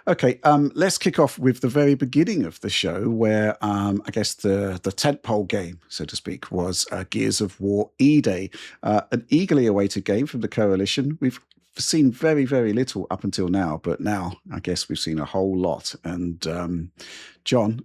Okay, let's kick off with the very beginning of the show, where I guess the tentpole game, so to speak, was Gears of War E-Day, an eagerly awaited game from the Coalition. We've seen very, very little up until now, but now I guess we've seen a whole lot. And John,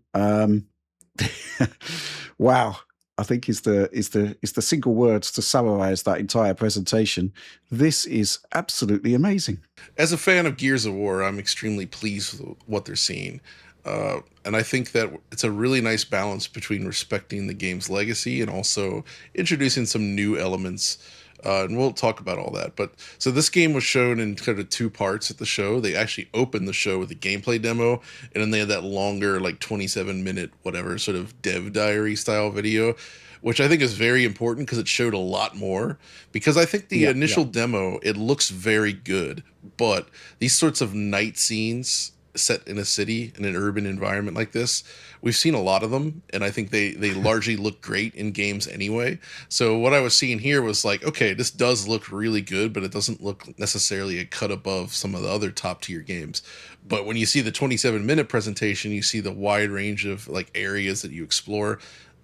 wow, I think is the single words to summarize that entire presentation. This is absolutely amazing. As a fan of Gears of War, I'm extremely pleased with what they're seeing. And I think that it's a really nice balance between respecting the game's legacy and also introducing some new elements. And we'll talk about all that. But so this game was shown in kind of two parts at the show. They actually opened the show with a gameplay demo, and then they had that longer, like 27-minute, whatever, sort of dev diary style video, which I think is very important because it showed a lot more. Because I think the Yeah, yeah. initial demo, it looks very good, but these sorts of night scenes set in a city in an urban environment like this, we've seen a lot of them, and I think they largely look great in games anyway. So what I was seeing here was like, okay, this does look really good, but it doesn't look necessarily a cut above some of the other top tier games. But when you see the 27-minute presentation, you see the wide range of like areas that you explore.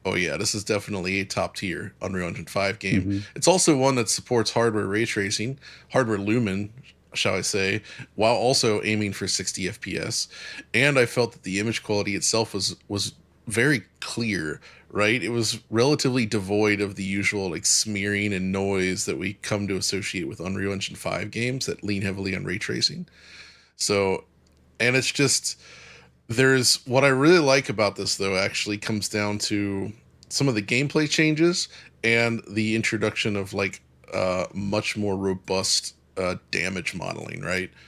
Oh yeah, this is definitely a top tier Unreal Engine 5 game. Hmm. It's also one that supports hardware ray tracing, hardware lumen, shall I say, while also aiming for 60 FPS. And I felt that the image quality itself was very clear, right? It was relatively devoid of the usual like smearing and noise that we come to associate with Unreal Engine 5 games that lean heavily on ray tracing. So, and it's just there's what I really like about this though actually comes down to some of the gameplay changes and the introduction of like much more robust damage modeling, right? Yeah.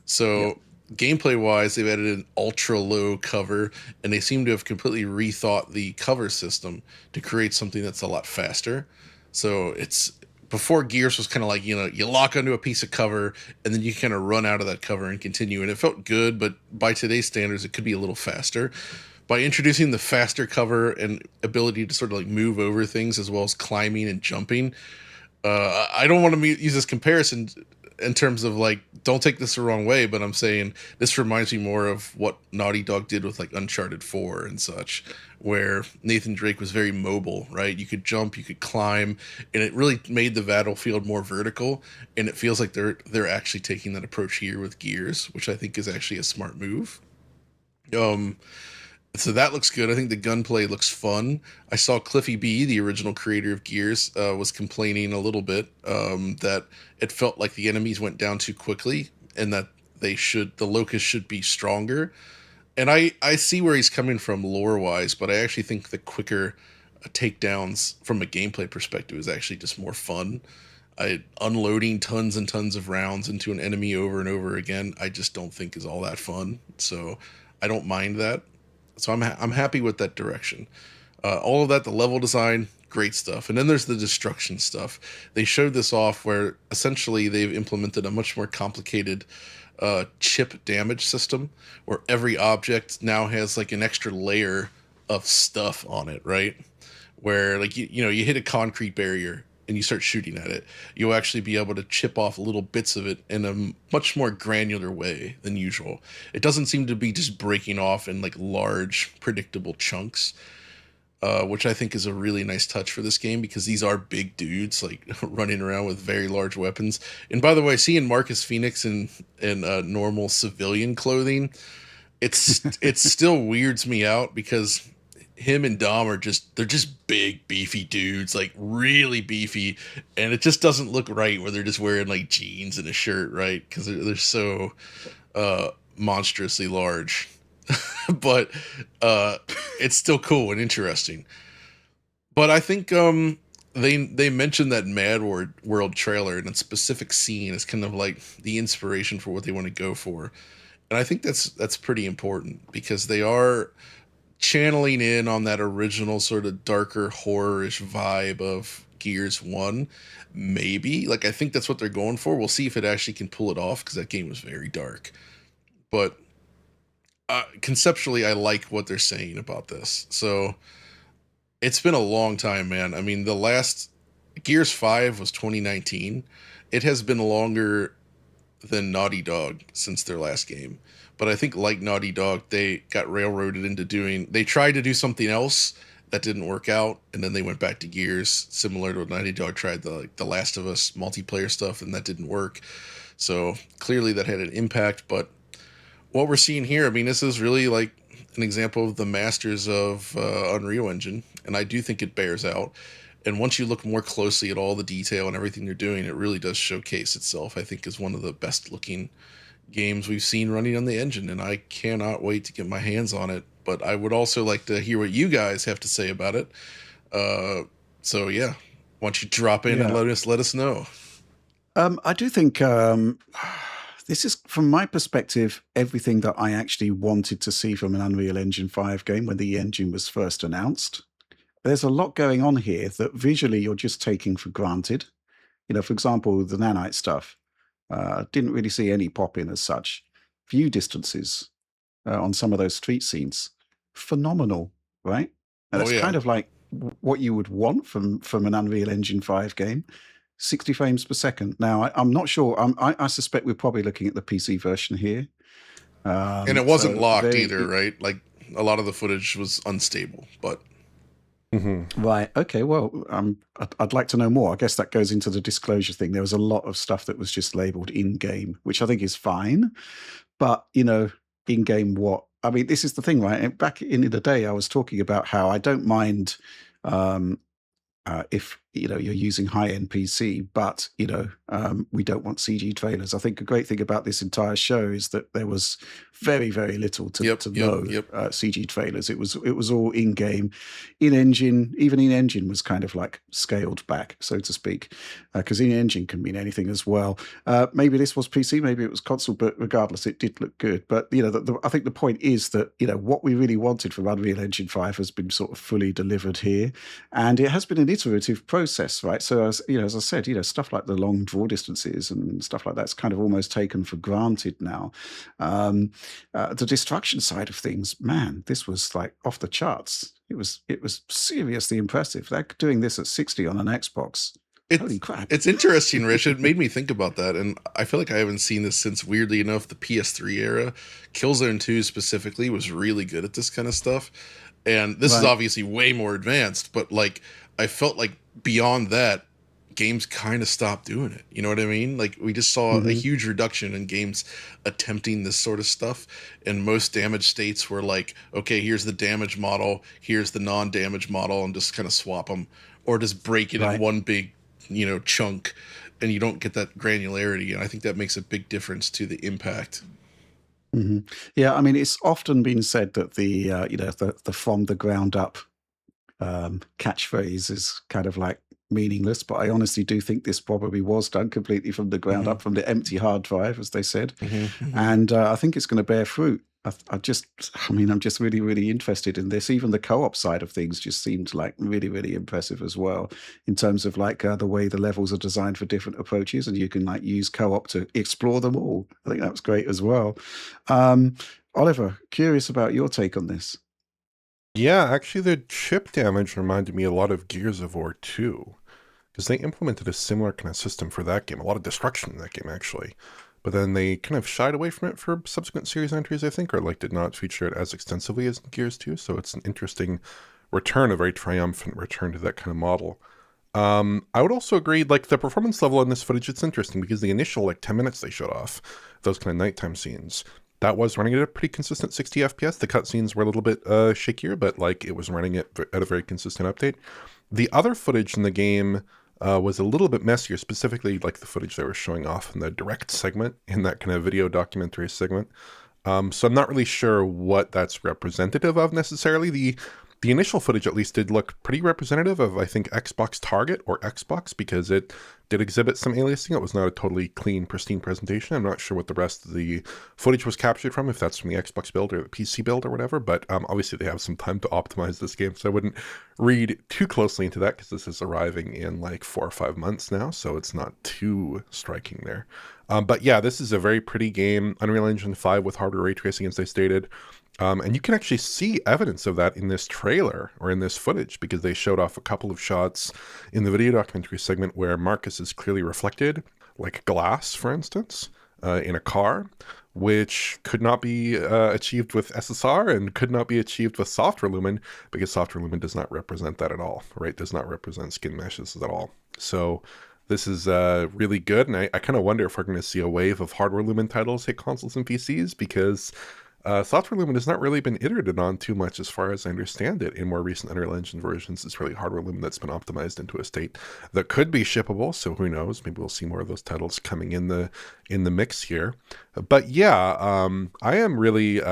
So gameplay wise, they've added an ultra low cover, and they seem to have completely rethought the cover system to create something that's a lot faster. So it's before Gears was kind of like, you lock onto a piece of cover and then you kind of run out of that cover and continue, and it felt good, but by today's standards it could be a little faster. By introducing the faster cover and ability to sort of like move over things as well as climbing and jumping, I don't want to use this comparison in terms of like, don't take this the wrong way, but I'm saying this reminds me more of what Naughty Dog did with like Uncharted 4 and such, where Nathan Drake was very mobile, right? You could jump, you could climb, and it really made the battlefield more vertical. And it feels like they're actually taking that approach here with Gears, which I think is actually a smart move. Um, so that looks good. I think the gunplay looks fun. I saw Cliffy B, the original creator of Gears, was complaining a little bit that it felt like the enemies went down too quickly and that the Locust should be stronger. And I see where he's coming from lore wise, but I actually think the quicker takedowns from a gameplay perspective is actually just more fun. Unloading tons and tons of rounds into an enemy over and over again, I just don't think is all that fun. So I don't mind that. So I'm happy with that direction. All of that, the level design, great stuff. And then there's the destruction stuff. They showed this off where essentially they've implemented a much more complicated chip damage system where every object now has like an extra layer of stuff on it, right? Where like you hit a concrete barrier and you start shooting at it, you'll actually be able to chip off little bits of it in a much more granular way than usual. It doesn't seem to be just breaking off in like large predictable chunks, which I think is a really nice touch for this game because these are big dudes like running around with very large weapons. And by the way, seeing Marcus Phoenix in normal civilian clothing, it still weirds me out because him and Dom they're just big beefy dudes, like really beefy, and it just doesn't look right where they're just wearing like jeans and a shirt, right? Because they're so monstrously large. But uh it's still cool and interesting. But I think they mentioned that World trailer and a specific scene is kind of like the inspiration for what they want to go for. And I think that's pretty important because they are channeling in on that original sort of darker horror-ish vibe of Gears 1. Maybe. Like I think that's what they're going for. We'll see if it actually can pull it off because that game was very dark. But conceptually I like what they're saying about this. So it's been a long time, man. I mean, the last Gears 5 was 2019. It has been longer than Naughty Dog since their last game. But I think like Naughty Dog, they got railroaded into doing. They tried to do something else that didn't work out, and then they went back to Gears, similar to what Naughty Dog tried the Last of Us multiplayer stuff, and that didn't work. So clearly that had an impact. But what we're seeing here, I mean, this is really like an example of the masters of Unreal Engine, and I do think it bears out. And once you look more closely at all the detail and everything they're doing, it really does showcase itself. I think is one of the best looking games we've seen running on the engine, and I cannot wait to get my hands on it. But I would also like to hear what you guys have to say about it. Uh, so yeah, why don't you drop in and Yeah. let us know? I do think this is, from my perspective, everything that I actually wanted to see from an Unreal Engine 5 game when the engine was first announced. There's a lot going on here that visually you're just taking for granted. For example, the nanite stuff. Didn't really see any pop in as such. View distances on some of those street scenes, phenomenal, right? And Oh that's yeah, kind of like what you would want from an Unreal Engine 5 game. 60 frames per second. Now, I'm not sure. I suspect we're probably looking at the PC version here. and it wasn't So locked very either, right? Like a lot of the footage was unstable, but right. Okay. Well, I'd like to know more. I guess that goes into the disclosure thing. There was a lot of stuff that was just labeled in game, which I think is fine. But in game what? I mean, this is the thing, right? Back in the day, I was talking about how I don't mind um, if you're using high-end PC, but we don't want CG trailers. I think a great thing about this entire show is that there was very, very little to, yep, to yep, no yep. CG trailers. It was all in-game, in-engine. Even in-engine was kind of like scaled back, so to speak, because in-engine can mean anything as well. Maybe this was PC, maybe it was console, but regardless, it did look good. But I think the point is that what we really wanted from Unreal Engine 5 has been sort of fully delivered here. And it has been an iterative process, right? So as I said, stuff like the long draw distances and stuff like that's kind of almost taken for granted now. The destruction side of things, man, this was like off the charts. It was seriously impressive. They're doing this at 60 on an Xbox. It's Holy crap! it's interesting, Rich. It made me think about that, and I feel like I haven't seen this since, weirdly enough, the PS3 era. Killzone 2 specifically was really good at this kind of stuff, and this is Right. obviously way more advanced. But like, I felt like beyond that, games kind of stopped doing it. You know what I mean? Like, we just saw a Hmm. huge reduction in games attempting this sort of stuff, and most damage states were like, okay, here's the damage model, here's the non-damage model, and just kind of swap them, or just break it in Right. one big chunk, and you don't get that granularity, and I think that makes a big difference to the impact. Hmm. Yeah, I mean, it's often been said that the from the ground up catchphrase is kind of like meaningless, but I honestly do think this probably was done completely from the ground Hmm. up, from the empty hard drive, as they said. Hmm. Hmm. And I think it's going to bear fruit. I'm just really, really interested in this. Even the co-op side of things just seemed like really, really impressive as well, in terms of like the way the levels are designed for different approaches, and you can like use co-op to explore them all. I think that was great as well. Um, Oliver, curious about your take on this. Yeah, actually, the chip damage reminded me a lot of Gears of War 2, because they implemented a similar kind of system for that game. A lot of destruction in that game, actually. But then they kind of shied away from it for subsequent series entries, I think, or like did not feature it as extensively as in Gears 2. So it's an interesting return, a very triumphant return to that kind of model. I would also agree, like the performance level in this footage, it's interesting because the initial like 10 minutes they showed off, those kind of nighttime scenes, that was running at a pretty consistent 60 FPS. The cutscenes were a little bit shakier, but like it was running at a very consistent update. The other footage in the game was a little bit messier, specifically like the footage they were showing off in the direct segment, in that kind of video documentary segment. So I'm not really sure what that's representative of necessarily. The initial footage at least did look pretty representative of, I think, Xbox Target or Xbox, because it did exhibit some aliasing. It was not a totally clean, pristine presentation. I'm not sure what the rest of the footage was captured from, if that's from the Xbox build or the PC build or whatever, but obviously they have some time to optimize this game, so I wouldn't read too closely into that, because this is arriving in like 4 or 5 months now, so it's not too striking there. But yeah, this is a very pretty game. Unreal Engine 5 with hardware ray tracing, as they stated. And you can actually see evidence of that in this trailer or in this footage, because they showed off a couple of shots in the video documentary segment where Marcus is clearly reflected, like glass, for instance. in a car, which could not be achieved with SSR and could not be achieved with Software Lumen, because Software Lumen does not represent that at all, right? Does not represent skin meshes at all. So this is really good, and I kind of wonder if we're going to see a wave of Hardware Lumen titles hit consoles and PCs, because Software Lumen has not really been iterated on too much, as far as I understand it. In more recent Unreal Engine versions, it's really Hardware Lumen that's been optimized into a state that could be shippable. So who knows? Maybe we'll see more of those titles coming in the mix here. But yeah, I am really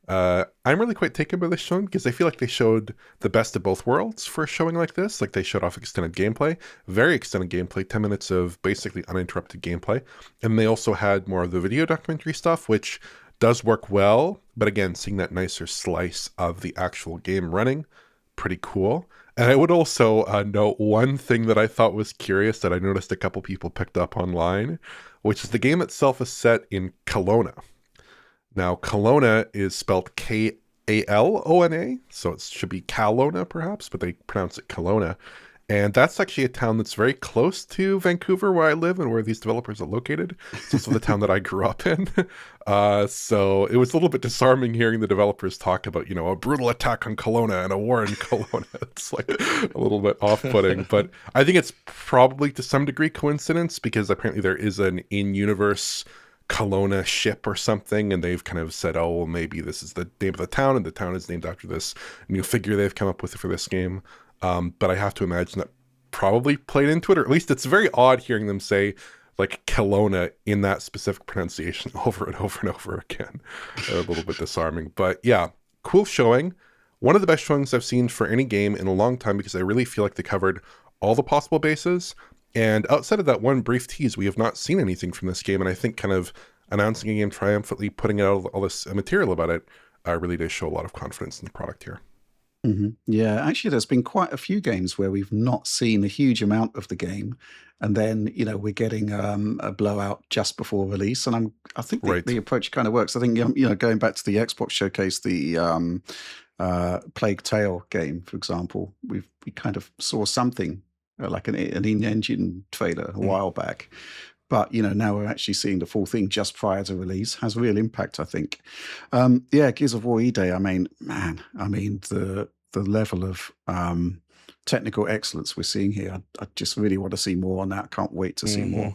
I'm really quite taken by this showing, because I feel like they showed the best of both worlds for a showing like this. Like, they showed off extended gameplay, very extended gameplay, 10 minutes of basically uninterrupted gameplay. And they also had more of the video documentary stuff, which does work well. But again, seeing that nicer slice of the actual game running, pretty cool. And I would also note one thing that I thought was curious that I noticed a couple people picked up online, which is the game itself is set in Kelowna. Now, Kelowna is spelled Kalona, so it should be Kalona perhaps, but they pronounce it Kelowna. And that's actually a town that's very close to Vancouver, where I live and where these developers are located. It's also the town that I grew up in. So it was a little bit disarming hearing the developers talk about, a brutal attack on Kelowna and a war in Kelowna. It's like a little bit off-putting. But I think it's probably to some degree coincidence, because apparently there is an in-universe Kelowna ship or something, and they've kind of said, oh, well, maybe this is the name of the town, and the town is named after this new figure they've come up with for this game. But I have to imagine that probably played into it, or at least it's very odd hearing them say like Kelowna in that specific pronunciation over and over and over again. A little bit disarming, but yeah, cool showing. One of the best showings I've seen for any game in a long time, because I really feel like they covered all the possible bases. And outside of that one brief tease, we have not seen anything from this game. And I think kind of announcing a game triumphantly, putting out all this material about it, really does show a lot of confidence in the product here. Yeah, actually, there's been quite a few games where we've not seen a huge amount of the game, and then we're getting a blowout just before release. And I think Right. the approach kind of works. I think going back to the Xbox showcase, the Plague Tale game, for example, we kind of saw something like an in-engine trailer a while back. But now we're actually seeing the full thing just prior to release. Has real impact, I think. Yeah, Gears of War E-Day. I mean, the level of technical excellence we're seeing here. I just really want to see more on that. Can't wait to see more.